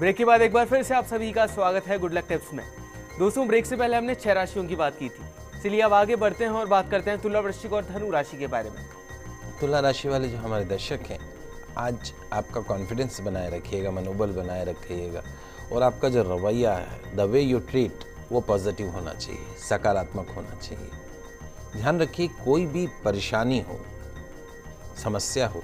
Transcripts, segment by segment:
Break के बाद एक बार फिर से आप सभी का स्वागत है गुड लक टिप्स में। दोस्तों, ब्रेक से पहले हमने 6 राशियों की बात की थी, इसलिए अब आगे बढ़ते हैं और बात करते हैं तुला, वृश्चिक और धनु राशि के बारे में। तुला राशि वाले जो हमारे दर्शक हैं, आज आपका कॉन्फिडेंस बनाए रखिएगा, मनोबल बनाए रखिएगा और आपका जो रवैया है, द वे यू ट्रीट, वो पॉजिटिव होना चाहिए, सकारात्मक होना चाहिए। ध्यान रखिए, कोई भी परेशानी हो, समस्या हो,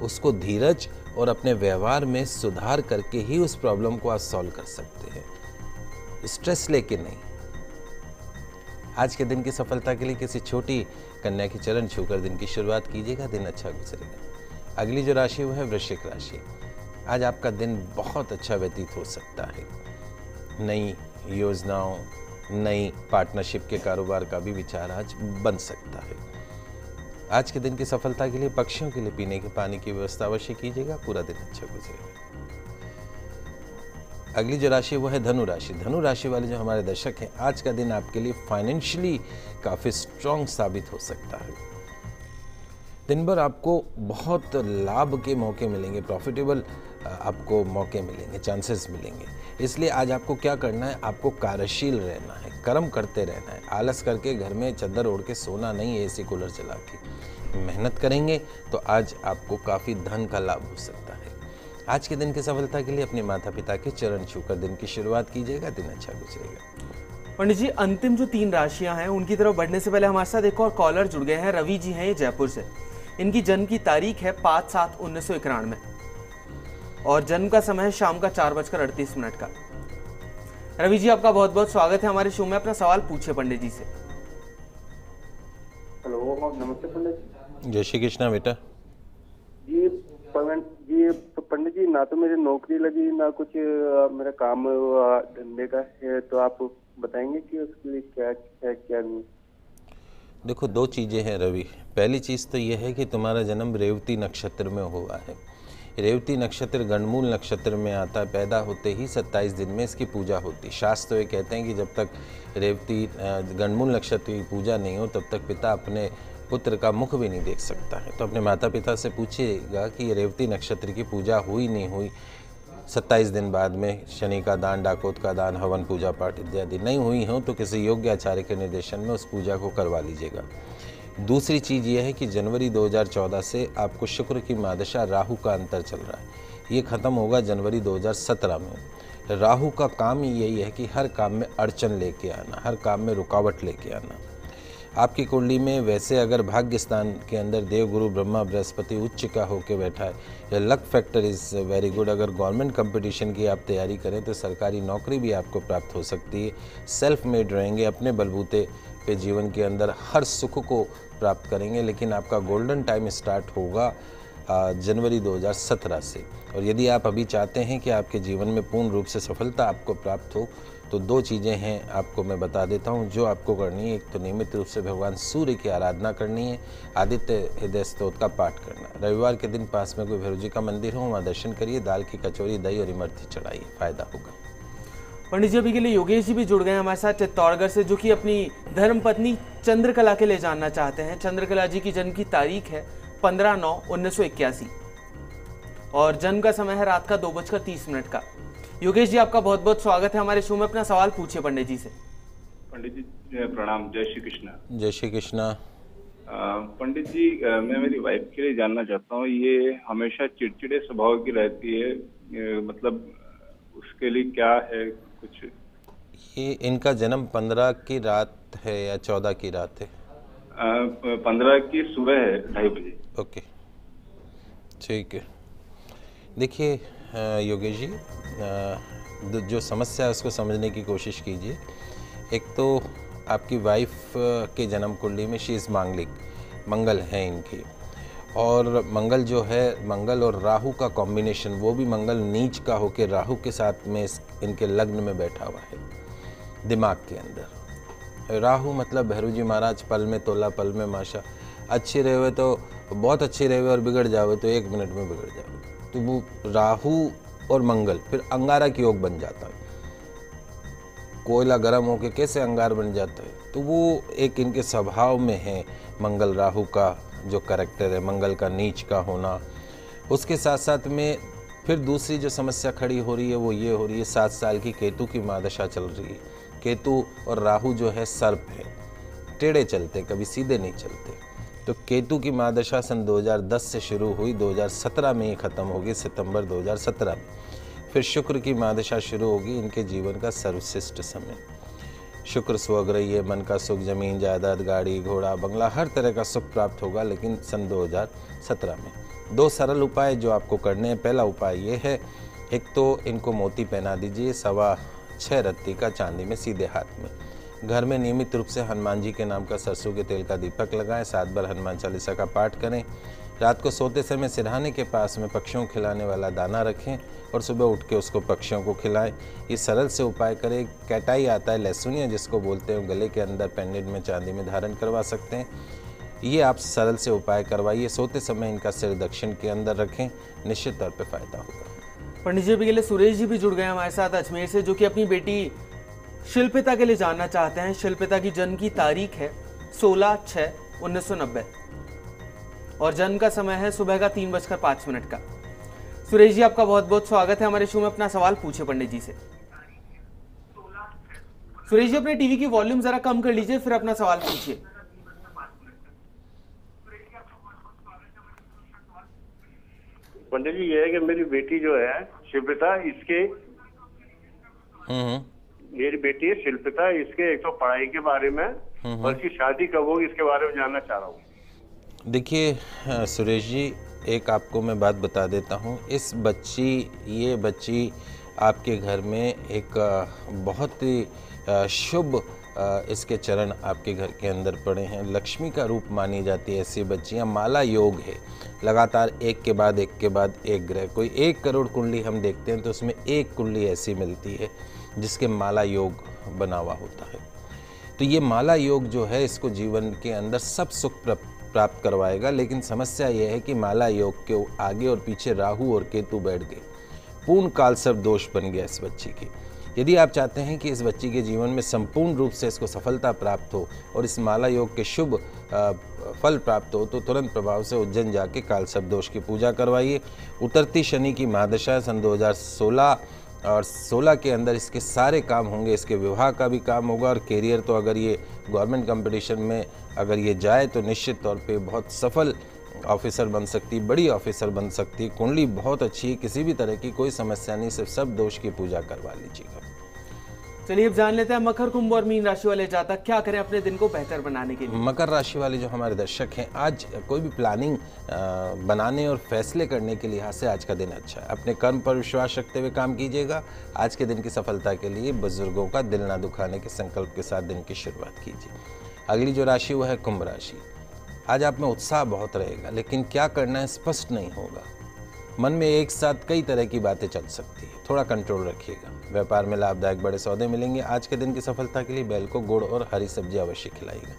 उसको धीरज और अपने व्यवहार में सुधार करके ही उस प्रॉब्लम को आप सॉल्व कर सकते हैं, स्ट्रेस लेके नहीं। आज के दिन की सफलता के लिए किसी छोटी कन्या के चरण छूकर दिन की शुरुआत कीजिएगा, दिन अच्छा गुजरेगा। अगली जो राशि वो है वृश्चिक राशि। आज आपका दिन बहुत अच्छा व्यतीत हो सकता है। नई योजनाओं, नई पार्टनरशिप के कारोबार का भी विचार आज बन सकता है। आज के दिन की सफलता के लिए पक्षियों के लिए पीने के पानी की व्यवस्था अवश्य कीजिएगा, पूरा दिन अच्छा गुजरेगा। अगली जो राशि वो है धनु राशि। धनु राशि वाले जो हमारे दर्शक हैं, आज का दिन आपके लिए फाइनेंशियली काफ़ी स्ट्रांग साबित हो सकता है। दिन भर आपको बहुत लाभ के मौके मिलेंगे, प्रॉफिटेबल आपको मौके मिलेंगे, चांसेस मिलेंगे। इसलिए आज आपको क्या करना है, आपको कार्यशील रहना है, कर्म करते रहना है। आलस करके घर में चादर ओढ़ के सोना नहीं है, एसी कूलर चला के। मेहनत करेंगे तो आज आपको काफ़ी धन का लाभ हो सकता है। आज के दिन की सफलता के लिए अपने माता पिता के चरण छूकर दिन की शुरुआत कीजिएगा, दिन अच्छा गुजरेगा। पंडित जी, अंतिम जो 3 राशियां हैं उनकी तरफ बढ़ने से पहले हमारे साथ एक और कॉलर जुड़ गए हैं। रवि जी हैं, ये जयपुर से। इनकी जन्म की तारीख है 5/7/1991 और जन्म का समय है शाम का 4:38 का। रवि जी, आपका बहुत बहुत स्वागत है हमारे शो में। अपना सवाल पूछिए पंडित जी से। हेलो, नमस्ते पंडित जी। जय श्री कृष्णा बेटा। जी पंडित जी, ना तो मेरी नौकरी लगी, ना कुछ मेरा काम धंधे का है, तो आप बताएंगे कि उसके लिए क्या है क्या नहीं। देखो, 2 चीज़ें हैं रवि। पहली चीज़ तो यह है कि तुम्हारा जन्म रेवती नक्षत्र में हुआ है। रेवती नक्षत्र गणमूल नक्षत्र में आता है। पैदा होते ही 27 दिन में इसकी पूजा होती। शास्त्र ये कहते हैं कि जब तक रेवती गणमूल नक्षत्र की पूजा नहीं हो तब तक पिता अपने पुत्र का मुख भी नहीं देख सकता है। तो अपने माता पिता से पूछिएगा कि ये रेवती नक्षत्र की पूजा हुई नहीं हुई। 27 दिन बाद में शनि का दान, डाकोत का दान, हवन, पूजा पाठ इत्यादि नहीं हुई हो तो किसी योग्य आचार्य के निर्देशन में उस पूजा को करवा लीजिएगा। दूसरी चीज़ ये है कि जनवरी 2014 से आपको शुक्र की महादशा राहु का अंतर चल रहा है। ये ख़त्म होगा जनवरी 2017 में। राहु का काम ही यही है कि हर काम में अड़चन लेके आना, हर काम में रुकावट लेके आना। आपकी कुंडली में वैसे अगर भाग्य स्थान के अंदर देवगुरु ब्रह्मा बृहस्पति उच्च का होकर बैठा है, या luck factor is very good. अगर गवर्नमेंट कंपटीशन की आप तैयारी करें तो सरकारी नौकरी भी आपको प्राप्त हो सकती है। सेल्फ मेड रहेंगे, अपने बलबूते पे जीवन के अंदर हर सुख को प्राप्त करेंगे। लेकिन आपका गोल्डन टाइम स्टार्ट होगा जनवरी 2017 से। और यदि आप अभी चाहते हैं कि आपके जीवन में पूर्ण रूप से सफलता आपको प्राप्त हो तो 2 चीज़ें हैं, आपको मैं बता देता हूं जो आपको करनी है। एक तो नियमित रूप से भगवान सूर्य की आराधना करनी है, आदित्य हृदय स्तोत्र का पाठ करना। रविवार के दिन पास में कोई भैरव जी का मंदिर हो, वहाँ दर्शन करिए, दाल की कचौरी, दही और इमरती चढ़ाइए, फायदा होगा। पंडित जी, अभी के लिए योगेश जी भी जुड़ गए हैं हमारे साथ चित्तौड़गढ़ से, जो कि अपनी धर्मपत्नी चंद्रकला के लिए जानना चाहते हैं। चंद्रकला जी की जन्म की तारीख है 15/9/1981 और जन्म का समय है रात का 2:30 का। योगेश जी, आपका बहुत बहुत स्वागत है हमारे शो में। अपना सवाल पूछिए पंडित जी से। पंडित जी प्रणाम, जय श्री कृष्णा। जय श्री कृष्णा। पंडित जी, मैं मेरी वाइफ के लिए जानना चाहता हूँ। ये हमेशा चिड़चिड़े स्वभाव की रहती है, मतलब उसके लिए क्या है कुछ? ये इनका जन्म 15 की रात है या 14 की रात है? 15 की सुबह है, 2:30 बजे। ओके, ठीक है। देखिए योगेश जी, जो समस्या है उसको समझने की कोशिश कीजिए। एक तो आपकी वाइफ के जन्म कुंडली में शी इज़ मांगलिक, मंगल है इनकी, और मंगल जो है, मंगल और राहु का कॉम्बिनेशन, वो भी मंगल नीच का होकर राहु के साथ में इनके लग्न में बैठा हुआ है दिमाग के अंदर। राहु मतलब भैरव जी महाराज, पल में तोला पल में माशा। अच्छे रहे हुए तो बहुत अच्छे रहे हुए और बिगड़ जाओ तो 1 मिनट में बिगड़ जाओ। तो वो राहु और मंगल फिर अंगारा की योग बन जाता है। कोयला गर्म होके कैसे अंगार बन जाता है, तो वो एक इनके स्वभाव में है मंगल राहु का जो कैरेक्टर है, मंगल का नीच का होना। उसके साथ साथ में फिर दूसरी जो समस्या खड़ी हो रही है वो ये हो रही है, 7 साल की केतु की महादशा चल रही है। केतु और राहु जो है सर्प है, टेढ़े चलते, कभी सीधे नहीं चलते। तो केतु की महादशा सन 2010 से शुरू हुई, 2017 में ही ख़त्म होगी, सितंबर 2017 में। फिर शुक्र की महादशा शुरू होगी, इनके जीवन का सर्वश्रेष्ठ समय। शुक्र स्वग्रही है, मन का सुख, जमीन जायदाद, गाड़ी घोड़ा बंगला, हर तरह का सुख प्राप्त होगा, लेकिन सन 2017 में। 2 सरल उपाय जो आपको करने हैं। पहला उपाय ये है, एक तो इनको मोती पहना दीजिए, 6.25 रत्ती का चांदी में सीधे हाथ में। घर में नियमित रूप से हनुमान जी के नाम का सरसों के तेल का दीपक लगाएं, 7 बार हनुमान चालीसा का पाठ करें। रात को सोते समय सिरहाने के पास में पक्षियों को खिलाने वाला दाना रखें और सुबह उठ के उसको पक्षियों को खिलाएं। ये सरल से उपाय करें। कैटाई आता है, लहसुनिया जिसको बोलते हैं, गले के अंदर पेंडेंट में चांदी में धारण करवा सकते हैं। ये आप सरल से उपाय करवाइए। सोते समय इनका सिर दक्षिण के अंदर रखें, निश्चित तौर पर फायदा होगा। पंडित जी, अभी के लिए सुरेश जी भी जुड़ गए हमारे साथ अजमेर से, जो कि अपनी बेटी शिल्पिता के लिए जानना चाहते हैं। शिल्पिता की जन्म की तारीख है 16/6/1990 और जन्म का समय है सुबह का 3:05 का। सुरेश जी, आपका बहुत बहुत स्वागत है हमारे शो में। अपना सवाल पूछे पंडित जी से। सुरेश जी, अपने टीवी की वॉल्यूम जरा कम कर लीजिए, फिर अपना सवाल पूछिए। पंडित जी, ये है कि मेरी बेटी जो है शिल्पिता, इसके मेरी बेटी है शिल्पिता, इसके एक तो पढ़ाई के बारे में और इसकी शादी कब होगी इसके बारे में जानना चाह रहा हूँ। देखिए सुरेश जी, एक आपको मैं बात बता देता हूँ। ये बच्ची आपके घर में एक बहुत ही शुभ इसके चरण आपके घर के अंदर पड़े हैं। लक्ष्मी का रूप मानी जाती है ऐसी बच्चियाँ। माला योग है, लगातार एक के बाद एक ग्रह। कोई 1 करोड़ कुंडली हम देखते हैं तो उसमें 1 कुंडली ऐसी मिलती है जिसके माला योग बना हुआ होता है। तो ये माला योग जो है, इसको जीवन के अंदर सब सुख प्राप्त करवाएगा। लेकिन समस्या ये है कि माला योग के आगे और पीछे राहु और केतु बैठ गए, पूर्ण कालसर्प दोष बन गया इस बच्ची की। यदि आप चाहते हैं कि इस बच्ची के जीवन में संपूर्ण रूप से इसको सफलता प्राप्त हो और इस माला योग के शुभ फल प्राप्त हो, तो तुरंत प्रभाव से उज्जैन जाके कालसर्प दोष की पूजा करवाइए। उतरती शनि की महादशा सन 2016 और 16 के अंदर इसके सारे काम होंगे। इसके विवाह का भी काम होगा और कैरियर तो अगर ये गवर्नमेंट कंपटीशन में अगर ये जाए तो निश्चित तौर पे बहुत सफल ऑफिसर बन सकती, बड़ी ऑफिसर बन सकती। कुंडली बहुत अच्छी है, किसी भी तरह की कोई समस्या नहीं, सिर्फ सब दोष की पूजा करवा लीजिएगा। चलिए अब जान लेते हैं मकर, कुंभ और मीन राशि वाले जातक क्या करें अपने दिन को बेहतर बनाने के लिए। मकर राशि वाले जो हमारे दर्शक हैं, आज कोई भी प्लानिंग बनाने और फैसले करने के लिहाज से आज का दिन अच्छा है। अपने कर्म पर विश्वास रखते हुए काम कीजिएगा। आज के दिन की सफलता के लिए बुजुर्गों का दिल ना दुखाने के संकल्प के साथ दिन की शुरुआत कीजिए। अगली जो राशि वो है कुंभ राशि। आज आप में उत्साह बहुत रहेगा, लेकिन क्या करना है स्पष्ट नहीं होगा। मन में एक साथ कई तरह की बातें चल सकती है, थोड़ा कंट्रोल रखिएगा। व्यापार में लाभदायक बड़े सौदे मिलेंगे। आज के दिन की सफलता के लिए बैल को गुड़ और हरी सब्जी अवश्य खिलाइएगा।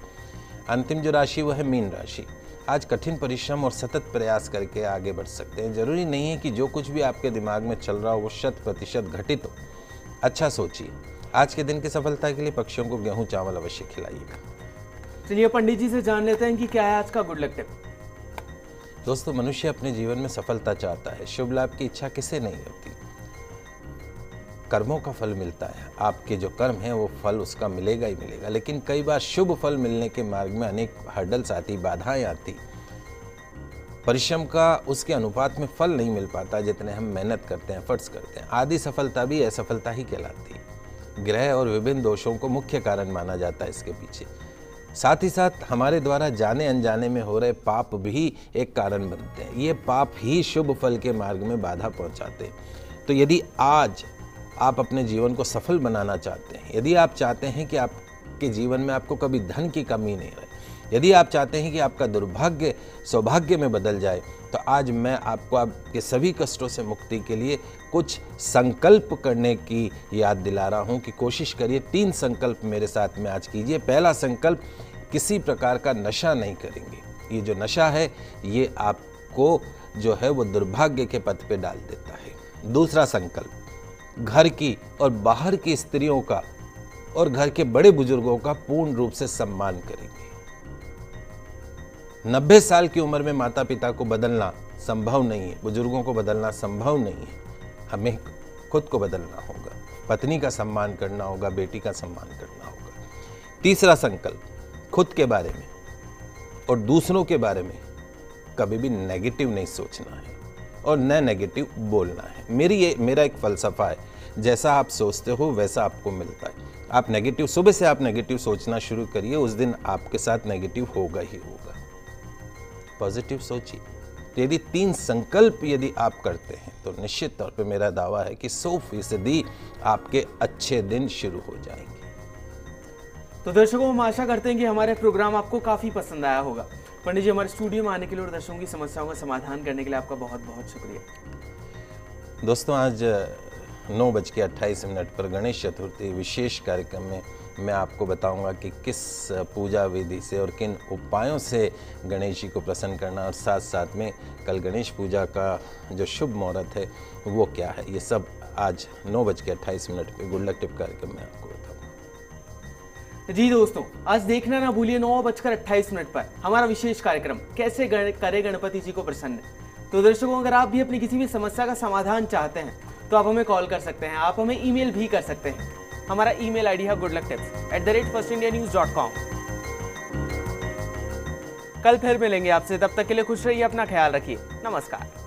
अंतिम जो राशि वो है मीन राशि। आज कठिन परिश्रम और सतत प्रयास करके आगे बढ़ सकते हैं। जरूरी नहीं है कि जो कुछ भी आपके दिमाग में चल रहा हो वो 100% घटित हो। अच्छा सोचिए। आज के दिन की सफलता के लिए पक्षियों को गेहूं चावल अवश्य खिलाइएगा। चलिए पंडित जी से जान लेते हैं कि क्या है आज का गुड लक टिप। दोस्तों, मनुष्य अपने जीवन में सफलता चाहता है। शुभ लाभ की इच्छा किसे नहीं होती। कर्मों का फल मिलता है। आपके जो कर्म हैं वो फल उसका मिलेगा ही मिलेगा। लेकिन कई बार शुभ फल मिलने के मार्ग में अनेक हर्डल्स आती, बाधाएं आती। परिश्रम का उसके अनुपात में फल नहीं मिल पाता जितने हम मेहनत करते हैं, एफर्ट्स करते हैं। आधी सफलता भी असफलता ही कहलाती है। ग्रह और विभिन्न दोषों को मुख्य कारण माना जाता है इसके पीछे। साथ ही साथ हमारे द्वारा जाने अनजाने में हो रहे पाप भी एक कारण बनते हैं। ये पाप ही शुभ फल के मार्ग में बाधा पहुंचाते हैं। तो यदि आज आप अपने जीवन को सफल बनाना चाहते हैं, यदि आप चाहते हैं कि आपके जीवन में आपको कभी धन की कमी नहीं रहे, यदि आप चाहते हैं कि आपका दुर्भाग्य सौभाग्य में बदल जाए, तो आज मैं आपको आपके सभी कष्टों से मुक्ति के लिए कुछ संकल्प करने की याद दिला रहा हूं कि कोशिश करिए। 3 संकल्प मेरे साथ में आज कीजिए। पहला संकल्प, किसी प्रकार का नशा नहीं करेंगे। ये जो नशा है ये आपको जो है वो दुर्भाग्य के पथ पे डाल देता है। दूसरा संकल्प, घर की और बाहर की स्त्रियों का और घर के बड़े बुजुर्गों का पूर्ण रूप से सम्मान करेंगे। 90 साल की उम्र में माता पिता को बदलना संभव नहीं है, बुजुर्गों को बदलना संभव नहीं है। हमें खुद को बदलना होगा, पत्नी का सम्मान करना होगा, बेटी का सम्मान करना होगा। तीसरा संकल्प, खुद के बारे में और दूसरों के बारे में कभी भी नेगेटिव नहीं सोचना है और न नेगेटिव बोलना है। मेरा एक फ़लसफ़ा है, जैसा आप सोचते हो वैसा आपको मिलता है। आप नेगेटिव, सुबह से आप नेगेटिव सोचना शुरू करिए, उस दिन आपके साथ नेगेटिव होगा ही होगा। पॉजिटिव सोचिए। यदि 3 संकल्प यदि आप करते हैं तो निश्चित तौर पे मेरा दावा है कि 100% आपके अच्छे दिन शुरू हो जाएंगे। तो दर्शकों, हम आशा करते हैं कि हमारे प्रोग्राम आपको काफ़ी पसंद आया होगा। पंडित जी, हमारे स्टूडियो में आने के लिए और दर्शकों की समस्याओं का समाधान करने के लिए आपका बहुत बहुत शुक्रिया। दोस्तों, आज 9:28 पर गणेश चतुर्थी विशेष कार्यक्रम में मैं आपको बताऊंगा कि किस पूजा विधि से और किन उपायों से गणेश जी को प्रसन्न करना, और साथ साथ में कल गणेश पूजा का जो शुभ मुहूर्त है वो क्या है। ये सब आज 9:28 पे गुड लक टिप कार्यक्रम में आपको बताऊंगा। जी दोस्तों, आज देखना ना भूलिए 9:28 पर हमारा विशेष कार्यक्रम कैसे करे गणपति जी को प्रसन्न। तो दर्शकों, अगर आप भी अपनी किसी भी समस्या का समाधान चाहते हैं तो आप हमें कॉल कर सकते हैं, आप हमें ईमेल भी कर सकते हैं। हमारा ईमेल आईडी है goodlucktips@firstindianews.com। कल फिर मिलेंगे आपसे, तब तक के लिए खुश रहिए, अपना ख्याल रखिए। नमस्कार।